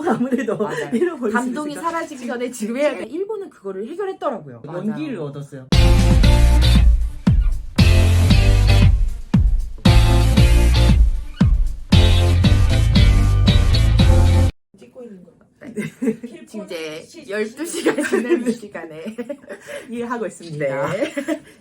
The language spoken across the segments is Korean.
또 아무래도 맞아요. 잃어버릴 수 감동이 있으니까. 사라지기 전에 지금 해야 돼. 일본은 그거를 해결했더라고요. 용기를 맞아요. 얻었어요. 찍고 있는 것 같아요. 지금 이제 12시가 지난 시간에 일하고 있습니다. 네.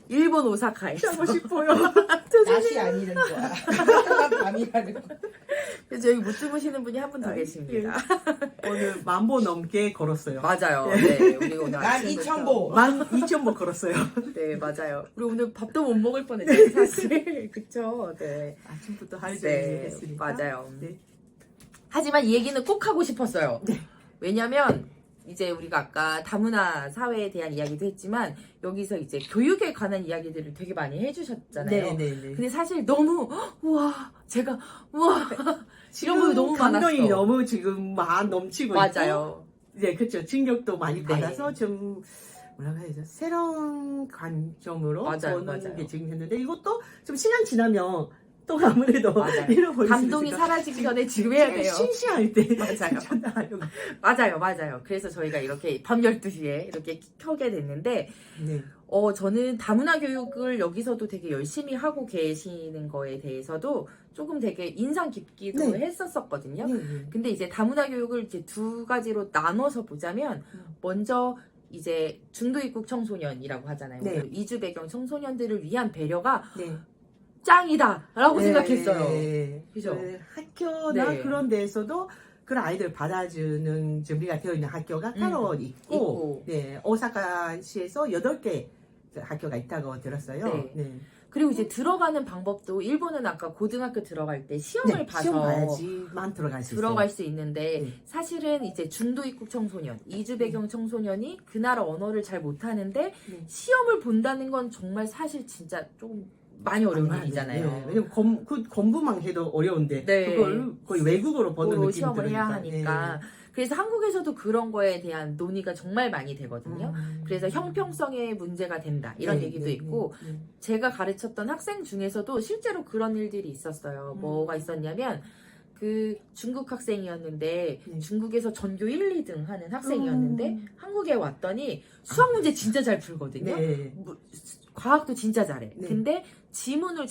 일본 오사카에서 하고 싶어요. 낮이 아니는 거야. 밤이라는 거. 그래서 여기 못 주무시는 분이 한 분 더 계십니다. 오늘 1000보 넘게 걸었어요. 맞아요. 네, 우리 오늘 난 아침부터 2,000보. 12,000보 걸었어요. 네, 맞아요. 우리 오늘 밥도 못 먹을 뻔했죠, 사실. 그쵸? 네. 아침부터 하루 종일 네, 했으니까. 맞아요. 네. 하지만 이 얘기는 꼭 하고 싶었어요. 네. 왜냐면 이제 우리가 아까 다문화 사회에 대한 이야기도 했지만 여기서 이제 교육에 관한 이야기들을 되게 많이 해주셨잖아요. 네네네. 근데 사실 너무 우와 제가 우와 이런 거 너무 감동이 많았어. 너무 지금 막 넘치고 맞아요. 있고, 네, 그렇죠. 충격도 많이 네. 받아서 좀 뭐라고 해야죠? 새로운 관점으로 맞아요, 보는 맞아요. 게 지금 했는데 이것도 좀 시간 지나면 또 아무래도 맞아요. 잃어버릴 수 감동이 있으니까 사라지기 전에 지금 해야 돼요. 심심할 때 맞아요. 전화하려고. 맞아요. 그래서 저희가 이렇게 밤 12시에 이렇게 켜게 됐는데 네. 저는 다문화 교육을 여기서도 되게 열심히 하고 계시는 거에 대해서도 조금 되게 인상 깊기도 네. 했었거든요. 네. 근데 이제 다문화 교육을 이제 두 가지로 나눠서 보자면 먼저 이제 중도 입국 청소년이라고 하잖아요. 네. 이주 배경 청소년들을 위한 배려가 네. 짱이다라고 네. 생각했어요. 네. 그죠? 그 학교나 네. 그런 데에서도 그런 아이들 받아주는 준비가 되어 있는 학교가 따로 있고, 네, 오사카시에서 8개 학교가 있다고 들었어요. 네. 네. 그리고 이제 들어가는 방법도 일본은 아까 고등학교 들어갈 때 시험을 네, 봐서 시험 봐야지만 들어갈 수 들어갈 있어요. 수 있는데 네. 사실은 이제 중도 입국 청소년, 이주 배경 청소년이 그 나라 언어를 잘 못하는데 네. 시험을 본다는 건 정말 사실 진짜 조금 많이 어려운 일이잖아요. 네. 왜냐면 공부만 해도 어려운데 네. 그걸 거의 외국어로 보는 그거 느낌이 시험을 해야 들으니까. 하니까. 네. 그래서 한국에서도 그런 거에 대한 논의가 정말 많이 되거든요. 음. 그래서 형평성의 문제가 된다 이런 네, 얘기도 네, 있고 네, 네. 제가 가르쳤던 학생 중에서도 실제로 그런 일들이 있었어요. 뭐가 있었냐면 그 중국 학생이었는데 네. 중국에서 전교 1, 2등 하는 학생이었는데 한국에 왔더니 수학 문제 진짜 잘 풀거든요. 네. 과학도 진짜 잘해. 네. 근데 질문을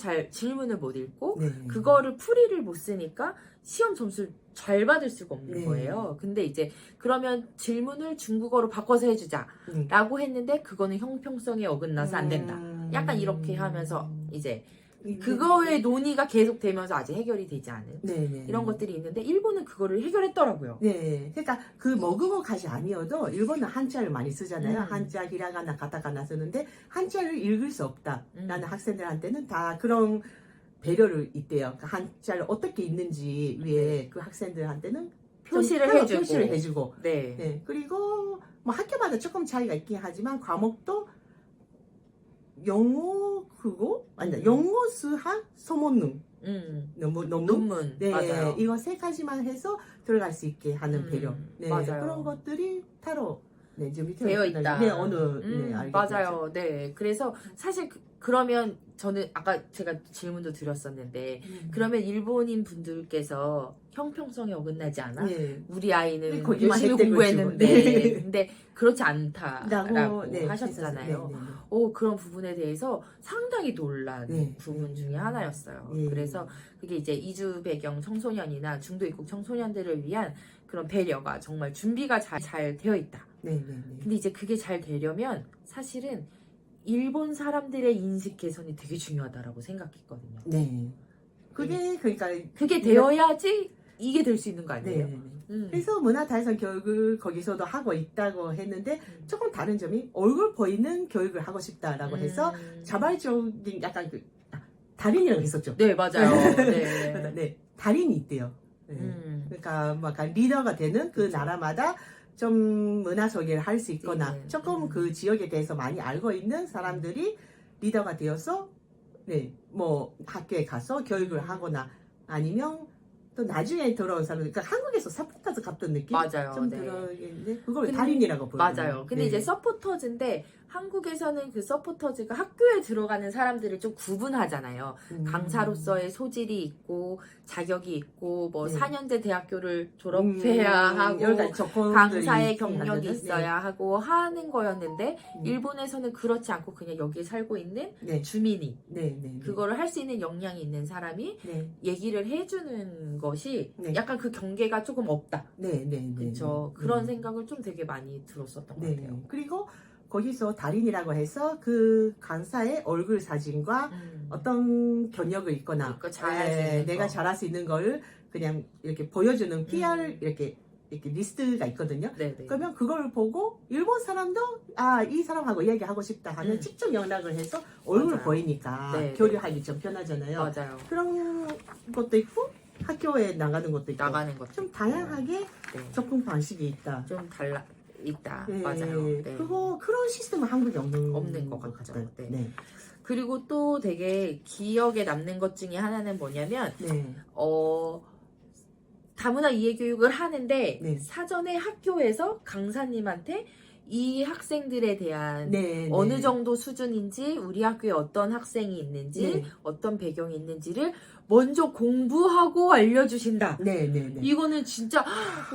못 읽고 네. 그거를 풀이를 못 쓰니까 시험 점수를 잘 받을 수가 없는 네. 거예요. 근데 이제 그러면 질문을 중국어로 바꿔서 해주자라고 했는데 그거는 형평성에 어긋나서 안 된다. 약간 이렇게 하면서 이제 그거의 논의가 계속되면서 아직 해결이 되지 않은 네, 네, 이런 네. 것들이 있는데 일본은 그거를 해결했더라고요. 네, 그러니까 그 모국어까지 아니어도 일본은 한자를 많이 쓰잖아요. 한자, 히라가나, 가타카나 쓰는데 한자를 읽을 수 없다라는 학생들한테는 다 그런 배려를 있대요. 그 한자를 어떻게 읽는지 위에 그 학생들한테는 표시를 해주고. 네. 네, 그리고 뭐 학교마다 조금 차이가 있긴 하지만 과목도 영어 그거 아니다 영어 수학 소문능 논문. 네, 맞아요. 이거 3가지만 해서 들어갈 수 있게 하는 배려. 네, 맞아요. 그런 것들이 따로 네, 좀 되어 있다. 네, 어느 네, 알게 맞아요. 네. 그래서 사실 그러면 저는 아까 제가 질문도 드렸었는데 됐죠. 그러면 일본인 분들께서 형평성에 어긋나지 않아? 네. 우리 아이는 거기만 열심히 혜택을 공부했는데 주고. 네. 근데 그렇지 않다라고 라고 네, 하셨잖아요. 네, 네, 네. 그런 부분에 대해서 상당히 놀란 네. 부분 중에 하나였어요. 네. 그래서 그게 이제 이주 배경 청소년이나 중도 입국 청소년들을 위한 그런 배려가 정말 준비가 잘 되어 있다. 네, 네, 네. 근데 이제 그게 잘 되려면 사실은 일본 사람들의 인식 개선이 되게 중요하다라고 생각했거든요. 네. 그게 그러니까 그게 되어야지 이게 될 수 있는 거 네, 아니에요? 네, 네. 그래서 문화 다양성 교육을 거기서도 하고 있다고 했는데 조금 다른 점이 얼굴 보이는 교육을 하고 싶다라고 해서 자발적인 약간 달인이라고 했었죠. 네, 맞아요. 네. 네, 달인이 있대요. 네. 그러니까 뭐 약간 리더가 되는 그 그쵸. 나라마다 좀 문화 소개를 할 수 있거나 네. 조금 그 지역에 대해서 많이 알고 있는 사람들이 리더가 되어서 네, 뭐 학교에 가서 교육을 하거나 아니면 또 나중에 들어온 사람, 그러니까 한국에서 서포터즈 갔던 느낌 맞아요. 좀 네. 들어있는데 그걸 근데- 달인이라고 부르는 맞아요. 근데 네. 이제 서포터즈인데 한국에서는 그 서포터즈가 학교에 들어가는 사람들을 좀 구분하잖아요. 강사로서의 소질이 있고 자격이 있고 뭐 네. 4년제 대학교를 졸업해야 하고 여러 가지 조건들이 강사의 있긴 경력이 한데요. 있어야 하고 하는 거였는데 네. 일본에서는 그렇지 않고 그냥 여기에 살고 있는 네. 주민이 네. 네. 그거를 할 수 있는 역량이 있는 사람이 네. 얘기를 해주는 것이 네. 약간 그 경계가 조금 없다. 네. 네. 네. 그렇죠. 네. 그런 생각을 좀 되게 많이 들었었던 것 네. 같아요. 그리고 거기서 달인이라고 해서 그 강사의 얼굴 사진과 어떤 경력을 있거나 그러니까 잘할 수 있는 내가 거. 잘할 수 있는 거를 그냥 이렇게 보여주는 PR 이렇게 리스트가 있거든요. 네네. 그러면 그걸 보고 일본 사람도 이 사람하고 이야기하고 싶다 하면 직접 연락을 해서 얼굴을 맞아요. 보이니까 네, 교류하기 좀 편하잖아요. 맞아요. 그런 것도 있고 학교에 나가는 것도 있고 나가는 것 좀 다양하게 네. 접근 방식이 있다. 좀 달라 있다. 네, 맞아요. 네. 그런 시스템은 한국에 없는 것 같죠. 같아요. 네. 네. 그리고 또 되게 기억에 남는 것 중에 하나는 뭐냐면 네. 다문화 이해 교육을 하는데 네. 사전에 학교에서 강사님한테 이 학생들에 대한 네, 어느 네. 정도 수준인지 우리 학교에 어떤 학생이 있는지 네. 어떤 배경이 있는지를 먼저 공부하고 알려주신다. 네, 네, 네. 이거는 진짜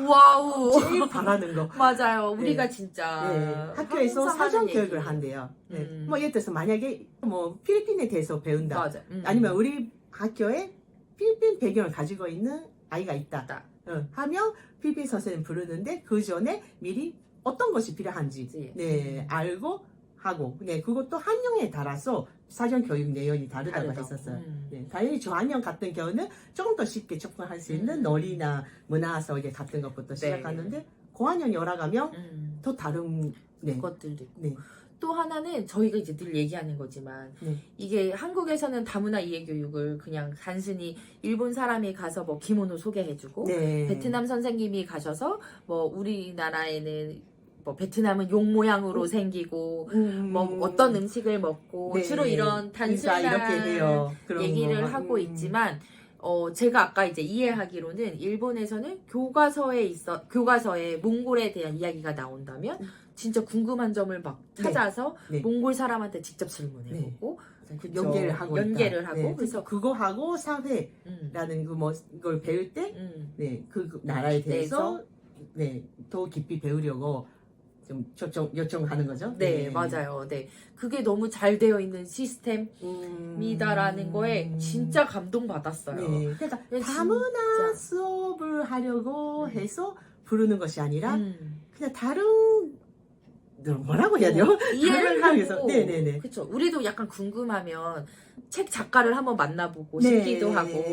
와우. 제일 바라는 거. 맞아요. 네. 우리가 진짜 네, 학교에서 항상 사전 하는 교육을 얘기. 한대요. 네. 음. 뭐 예를 들어서 만약에 뭐 필리핀에 대해서 배운다. 맞아. 아니면 우리 학교에 필리핀 배경을 가지고 있는 아이가 있다. 있다. 하면 필리핀 선생님 부르는데 그 전에 미리 어떤 것이 필요한지 그치. 네, 알고 하고 네, 그것도 학년에 따라서 사전 교육 내용이 다르다고 다르다. 했었어요. 네, 당연히 저학년 같은 경우는 조금 더 쉽게 접근할 수 있는 음. 놀이나 문화서재 같은 것부터 네. 시작하는데 고학년이 올라가면 더 다른 네. 것들도 있고. 네. 또 하나는 저희가 이제 늘 얘기하는 거지만 네. 이게 한국에서는 다문화 이해 교육을 그냥 단순히 일본 사람이 가서 뭐 기모노 소개해주고 네. 베트남 선생님이 가셔서 뭐 우리나라에는 뭐 베트남은 용 모양으로 생기고 뭐 어떤 음식을 먹고 네. 주로 이런 인사 이렇게 단순한 해요. 그런 얘기를 거. 하고 있지만 제가 아까 이제 이해하기로는 일본에서는 교과서에 몽골에 대한 이야기가 나온다면 진짜 궁금한 점을 막 찾아서 네. 몽골 사람한테 직접 질문해보고 그쵸. 연계를 하고 연계를 있다. 하고 네. 그래서 그거 하고 사회라는 걸 배울 때 네, 그 나라에 대해서 네, 더 깊이 배우려고 좀 요청하는 거죠. 네, 맞아요. 네. 그게 너무 잘 되어 있는 시스템이다라는 거에 진짜 감동받았어요. 네. 그러니까 네, 다문화 진짜. 수업을 하려고 해서 부르는 것이 아니라 그냥 다른 뭐라고 해야 돼요? 이해를 다른 학교에서. 하고 네네네. 그렇죠. 우리도 약간 궁금하면 책 작가를 한번 만나보고 네. 싶기도 하고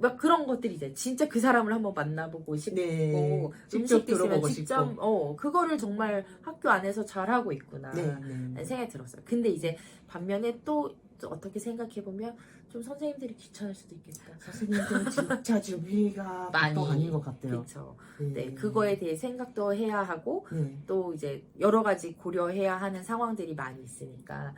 막 그런 것들이 이제 진짜 그 사람을 한번 만나보고 싶고 네. 직접 음식도 있으면 들어보고 직접 싶고. 그거를 정말 학교 안에서 잘 하고 있구나 네. 라는 생각이 들었어요. 근데 이제 반면에 또 어떻게 생각해 보면 좀 선생님들이 귀찮을 수도 있겠다. 선생님들 진짜 준비가 많이 보통 아닌 것 같아요. 그렇죠. 네, 그거에 대해 생각도 해야 하고 네. 또 이제 여러 가지 고려해야 하는 상황들이 많이 있으니까.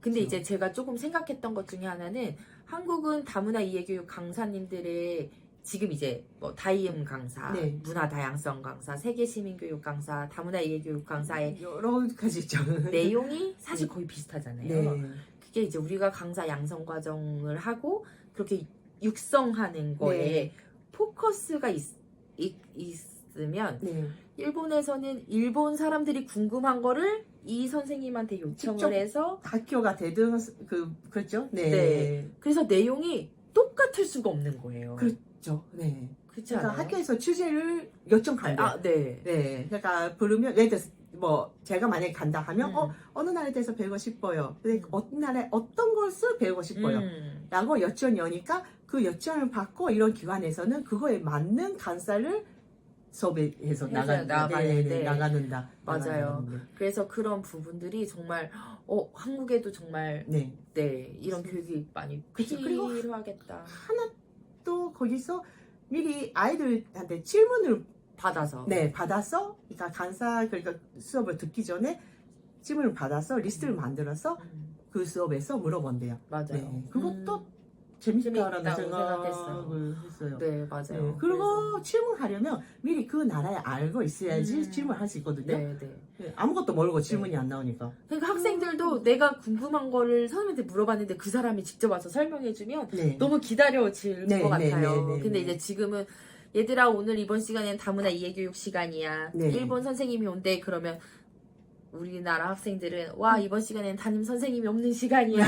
근데 이제 제가 조금 생각했던 것 중에 하나는 한국은 다문화 이해교육 강사님들의 지금 이제 뭐 다이음 강사, 네. 문화 다양성 강사, 세계 시민교육 강사, 다문화 이해교육 강사의 여러 가지 있죠. 내용이 사실 거의 비슷하잖아요. 네. 그게 이제 우리가 강사 양성 과정을 하고 그렇게 육성하는 거에 네. 포커스가 있으면 네. 일본에서는 일본 사람들이 궁금한 거를 이 선생님한테 요청을 직접 해서 학교가 되든 그렇죠. 네. 네. 그래서 내용이 똑같을 수가 없는 거예요. 그렇죠. 네. 그렇지 그러니까 않아요? 학교에서 취재를 요청한대요. 네. 네. 그러니까 부르면 예를 들어서 뭐 제가 만약에 간다 하면 어느 나라에 대해서 배우고 싶어요. 근데 어느 나라에 어떤 것을 배우고 싶어요. 라고 요청이 오니까 그 요청을 받고 이런 기관에서는 그거에 맞는 강사를 수업에서 나가는다. 맞아요. 그래서 그런 부분들이 정말 한국에도 정말 네. 네 이런 교육이 많이 그쵸. 그리고 필요하겠다. 하나 또 거기서 미리 아이들한테 질문을 받아서 받아서 그러니까 그러니까 수업을 듣기 전에 질문을 받아서 리스트를 만들어서 그 수업에서 물어본대요. 맞아요. 네. 그것도 재밌다라는 재밌다고 생각을 했어요. 네, 맞아요. 네, 그리고 질문하려면 미리 그 나라에 알고 있어야지 질문할 수 있거든요. 네, 네. 네, 아무것도 모르고 질문이 안 나오니까. 그러니까 학생들도 내가 궁금한 거를 선생님한테 물어봤는데 그 사람이 직접 와서 설명해주면 네. 너무 기다려질 네, 것 네, 같아요. 네, 네, 근데 네. 이제 지금은 얘들아 오늘 이번 시간에는 다문화 이해교육 시간이야. 네. 일본 선생님이 온대. 그러면 우리나라 학생들은 와 이번 시간에는 담임 선생님이 없는 시간이야.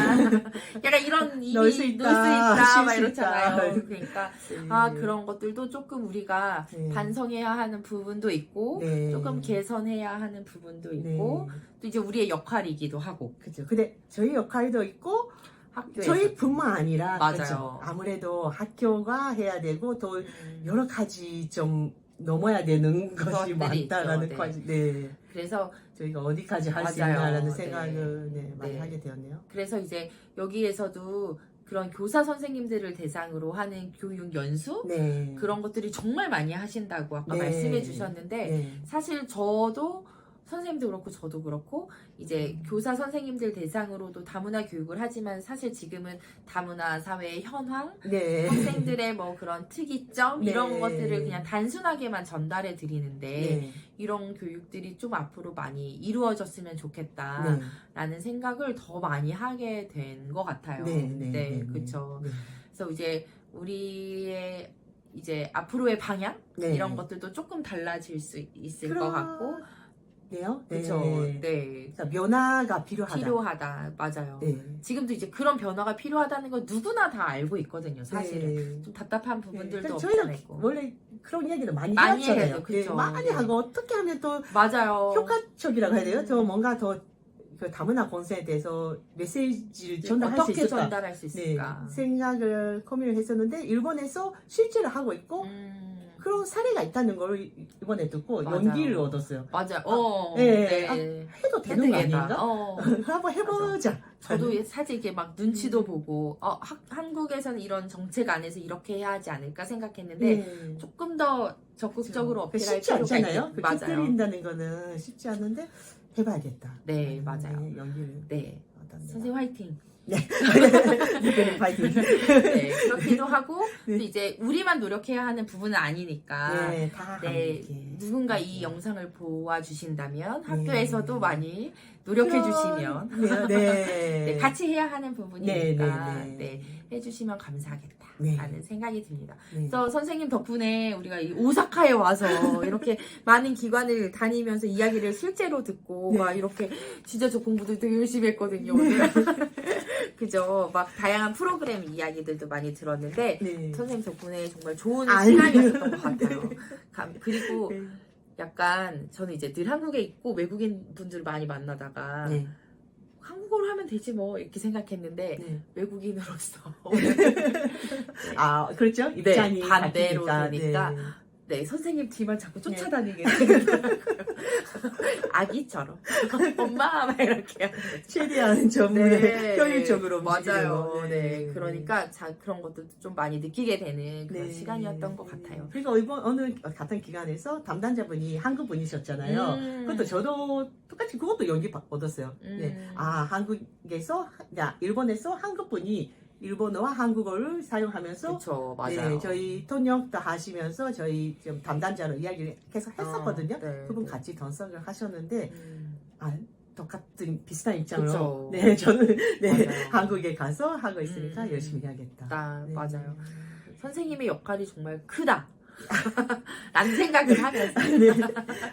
약간 이런 놀 수 있다, 막 쉴수 이렇잖아요. 있다. 그러니까 네. 아 그런 것들도 조금 우리가 네. 반성해야 하는 부분도 있고 네. 조금 개선해야 하는 부분도 있고 네. 또 이제 우리의 역할이기도 하고 그죠. 근데 저희 역할도 있고 학교에서 저희뿐만 아니라 맞아요. 그렇죠. 아무래도 학교가 해야 되고 또 음. 여러 가지 좀 넘어야 되는 것이 것들이 많다라는 있죠. 네. 과지. 네. 그래서 저희가 어디까지 할 수 맞아요. 있나라는 네. 생각을 네, 많이 네. 하게 되었네요. 그래서 이제 여기에서도 그런 교사 선생님들을 대상으로 하는 교육 연수 네. 그런 것들이 정말 많이 하신다고 아까 네. 말씀해 주셨는데 네. 사실 저도 선생님도 그렇고 저도 그렇고 이제 교사 선생님들 대상으로도 다문화 교육을 하지만 사실 지금은 다문화 사회의 현황 네. 학생들의 뭐 그런 특이점 네. 이런 것들을 그냥 단순하게만 전달해 드리는데 네. 이런 교육들이 좀 앞으로 많이 이루어졌으면 좋겠다라는 네. 생각을 더 많이 하게 된 것 같아요. 네. 네. 그렇죠. 네. 그래서 이제 우리의 이제 앞으로의 방향 네. 이런 것들도 조금 달라질 수 있을 것 같고, 네요. 그렇죠. 네. 네. 그러니까 변화가 필요하다. 필요하다. 맞아요. 네. 지금도 이제 그런 변화가 필요하다는 건 누구나 다 알고 있거든요. 사실은 네. 좀 답답한 부분들도 그러니까 없지 않아 저희는 있고. 원래 그런 이야기를 많이 많이 해왔잖아요. 해요. 그쵸. 네, 많이 네. 하고 어떻게 하면 또 맞아요. 효과적이라고 해야 돼요? 더 뭔가 더 그 다문화 권세에 대해서 메시지를 전달할 수 어떻게 있을까? 전달할 수 네, 있을까? 생각을 고민을 했었는데 일본에서 실제로 하고 있고 그런 사례가 있다는 걸 이번에 듣고 맞아요. 연기를 얻었어요. 맞아요. 네. 네. 아, 해도 되는 거 되겠다. 아닌가? 한번 해보자. 저도 사실 이게 막 눈치도 보고 한국에서는 이런 정책 안에서 이렇게 해야 하지 않을까 생각했는데 네. 조금 더 적극적으로 그 어필할 쉽지 필요가 않잖아요. 있는 그 맞아요. 깃들인다는 거는 쉽지 않은데 해봐야겠다. 네, 맞아요. 네, 연기를. 네. 얻었네요. 선생님 화이팅. 네, 파이팅. 네, 그렇기도 하고 네. 또 이제 우리만 노력해야 하는 부분은 아니니까 네, 다 네, 함께. 누군가 이 영상을 보아주신다면 네. 학교에서도 많이 노력해 주시면 네, 네. 네, 같이 해야 하는 부분이니까 네, 네, 네. 해주시면 감사하겠다 네. 라는 생각이 듭니다. 네. 그래서 선생님 덕분에 우리가 이 오사카에 와서 이렇게 많은 기관을 다니면서 이야기를 실제로 듣고 네. 막 이렇게 진짜 저 공부도 되게 열심히 했거든요. 오늘. 그죠? 막 다양한 프로그램 이야기들도 많이 들었는데 네. 선생님 덕분에 정말 좋은 아유. 시간이었던 것 같아요. 그리고 네. 약간 저는 이제 늘 한국에 있고 외국인 분들 많이 만나다가 네. 한국어로 하면 되지 뭐 이렇게 생각했는데 네. 외국인으로서 아, 그렇죠. 입장이 반대로 바뀌니까. 되니까. 네. 네, 선생님 뒤만 자꾸 쫓아다니게 네. 되더라고요. 아기처럼 엄마 막 이렇게 하는 거죠. 최대한 전문에 효율적으로 맞아요. 움직이려고. 네, 그러니까 그런 것도 좀 많이 느끼게 되는 그런 네. 시간이었던 것 같아요. 그러니까 이번 어느 같은 기관에서 담당자분이 한국 분이셨잖아요. 그것도 저도 똑같이 그것도 연기 얻었어요. 네. 아, 한국에서, 일본에서 한국 분이 일본어와 한국어를 사용하면서 그렇죠, 맞아요. 네, 저희 통역도 하시면서 저희 좀 담당자로 이야기를 계속 했었거든요. 네, 그분 네. 같이 don성을 하셨는데 똑같은 비슷한 입장으로 그쵸. 네 저는 네 맞아요. 한국에 가서 하고 있으니까 음. 열심히 해야겠다. 네. 맞아요. 선생님의 역할이 정말 크다. 라는 생각을 하면서 네.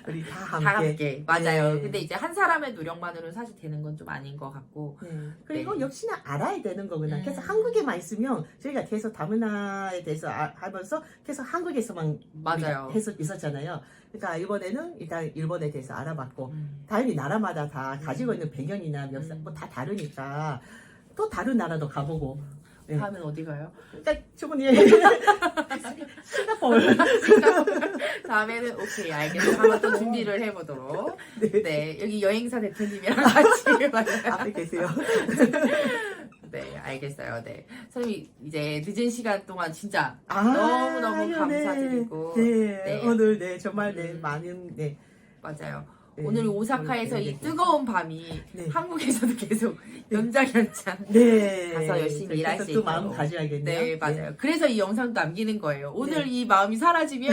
우리 다 함께. 다 함께 맞아요. 네. 근데 이제 한 사람의 노력만으로는 사실 되는 건 좀 아닌 것 같고 네. 그리고 네. 역시나 알아야 되는 거구나. 음. 계속 한국에만 있으면 저희가 계속 다문화에 대해서 하면서 계속 한국에서만 맞아요. 해서 있었잖아요. 그러니까 이번에는 일단 일본에 대해서 알아봤고 당연히 나라마다 다 가지고 있는 배경이나 멱살 다 다르니까 또 다른 나라도 가보고. 네. 다음엔 어디 가요? 그러니까 저번에 싱가포르. 다음에는 오케이 알겠어요. 한번 또 준비를 해보도록. 네. 네 여기 여행사 대표님이랑 같이 만나요. 앞에 계세요. 네 알겠어요. 네 선생님 이제 늦은 시간 동안 진짜 아, 너무너무 네. 감사드리고 네. 네. 오늘 네 정말 네 많은 네 맞아요. 네. 오늘 오사카에서 이 네. 뜨거운 밤이 네. 한국에서도 계속 연장 네. 가서 열심히 그래서 일할 수 또 마음 있도록. 가져야겠네요. 네, 맞아요. 그래서 이 영상도 남기는 거예요. 오늘 네. 이 마음이 사라지면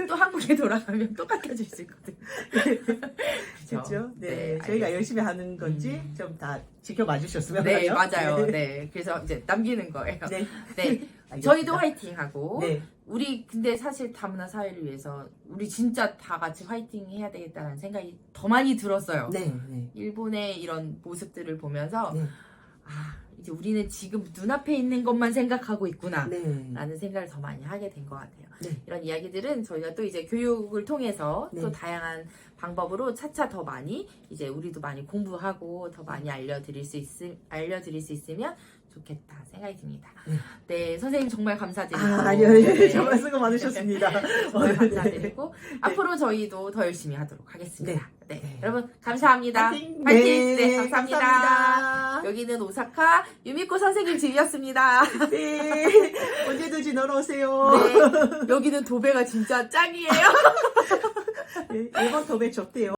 또 한국에 돌아가면 똑같아질 수 있거든요. 그렇죠. 네. 저희가 알겠습니다. 열심히 하는 건지 좀 다 지켜봐 주셨으면 네, 해요. 맞아요. 네. 그래서 이제 남기는 거예요. 네. 네. 알겠습니다. 저희도 화이팅 하고. 네. 우리 근데 사실 다문화 사회를 위해서 우리 진짜 다 같이 화이팅 해야 되겠다는 생각이 더 많이 들었어요. 네. 네. 일본의 이런 모습들을 보면서 네. 아, 이제 우리는 지금 눈앞에 있는 것만 생각하고 있구나. 네. 라는 생각을 더 많이 하게 된 것 같아요. 네. 이런 이야기들은 저희가 또 이제 교육을 통해서 네. 또 다양한 방법으로 차차 더 많이 이제 우리도 많이 공부하고 더 많이 알려드릴 수 있으면 좋겠다 생각이 듭니다. 네. 네, 선생님 정말 감사드리고. 아니요. 네. 정말 수고 많으셨습니다. 정말 감사드리고 앞으로 저희도 더 열심히 하도록 하겠습니다. 네. 네. 여러분 감사합니다. 파이팅! 파이팅! 네, 네, 감사합니다. 감사합니다. 여기는 오사카 유미코 선생님 집이었습니다. 네. 언제든지 놀러 오세요. 네, 여기는 도배가 진짜 짱이에요. 네. 일본 도배 좋대요.